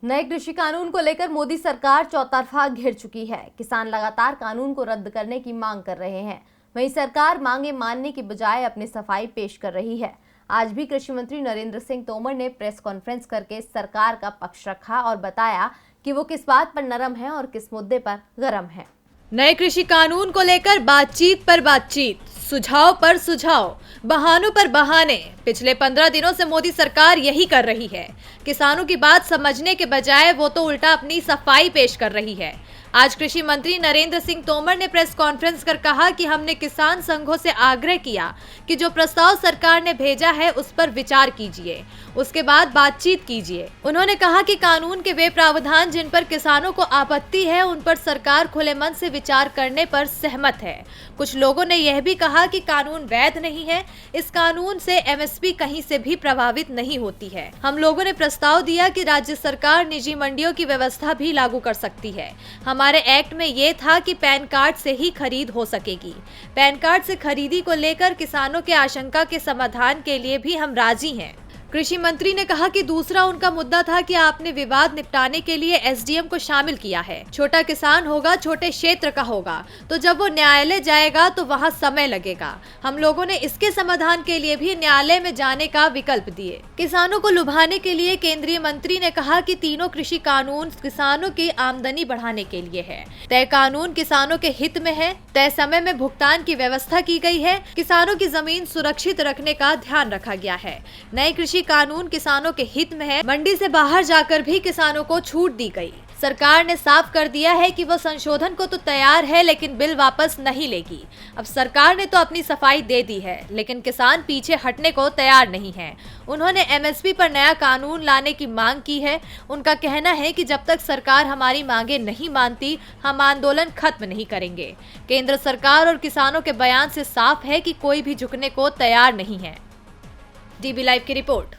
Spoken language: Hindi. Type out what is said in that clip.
नए कृषि कानून को लेकर मोदी सरकार चौतरफा घिर चुकी है। किसान लगातार कानून को रद्द करने की मांग कर रहे हैं। वहीं सरकार मांगे मानने की बजाय अपनी सफाई पेश कर रही है। आज भी कृषि मंत्री नरेंद्र सिंह तोमर ने प्रेस कॉन्फ्रेंस करके सरकार का पक्ष रखा और बताया कि वो किस बात पर नरम है और किस मुद्दे पर गरम है। नए कृषि कानून को लेकर बातचीत पर बातचीत, सुझाव पर सुझाव, बहानों पर बहाने। पिछले 15 दिनों से मोदी सरकार यही कर रही है। किसानों की बात समझने के बजाय वो तो उल्टा अपनी सफाई पेश कर रही है। आज कृषि मंत्री नरेंद्र सिंह तोमर ने प्रेस कॉन्फ्रेंस कर कहा कि हमने किसान संघों से आग्रह किया कि जो प्रस्ताव सरकार ने भेजा है उस पर विचार कीजिए, उसके बाद बातचीत कीजिए। उन्होंने कहा कि कानून के वे प्रावधान जिन पर किसानों को आपत्ति है उन पर सरकार खुले मन से विचार करने पर सहमत है। कुछ लोगों ने यह भी कहा कि कानून वैध नहीं है, इस कानून से एमएसपी कहीं से भी प्रभावित नहीं होती है। हम लोगों ने प्रस्ताव दिया कि राज्य सरकार निजी मंडियों की व्यवस्था भी लागू कर सकती है। हमारे एक्ट में ये था कि पैन कार्ड से ही खरीद हो सकेगी। पैन कार्ड से खरीदी को लेकर किसानों के आशंका के समाधान के लिए भी हम राजी हैं। कृषि मंत्री ने कहा कि दूसरा उनका मुद्दा था कि आपने विवाद निपटाने के लिए एसडीएम को शामिल किया है। छोटा किसान होगा, छोटे क्षेत्र का होगा, तो जब वो न्यायालय जाएगा तो वहाँ समय लगेगा। हम लोगों ने इसके समाधान के लिए भी न्यायालय में जाने का विकल्प दिए। किसानों को लुभाने के लिए केंद्रीय मंत्री ने कहा कि तीनों कृषि कानून किसानों की आमदनी बढ़ाने के लिए है। तय कानून किसानों के हित में है। तय समय में भुगतान की व्यवस्था की गई है। किसानों की जमीन सुरक्षित रखने का ध्यान रखा गया है। नए कृषि कानून किसानों के हित में है। मंडी से बाहर जाकर भी किसानों को छूट दी गई। सरकार ने साफ कर दिया है कि वो संशोधन को तो तैयार है लेकिन बिल वापस नहीं लेगी। अब सरकार ने तो अपनी सफाई दे दी है लेकिन किसान पीछे हटने को तैयार नहीं है। उन्होंने एमएसपी पर नया कानून लाने की मांग की है। उनका कहना है कि जब तक सरकार हमारी मांगे नहीं मानती हम आंदोलन खत्म नहीं करेंगे। केंद्र सरकार और किसानों के बयान से साफ है कि कोई भी झुकने को तैयार नहीं है। डीबी लाइव की रिपोर्ट।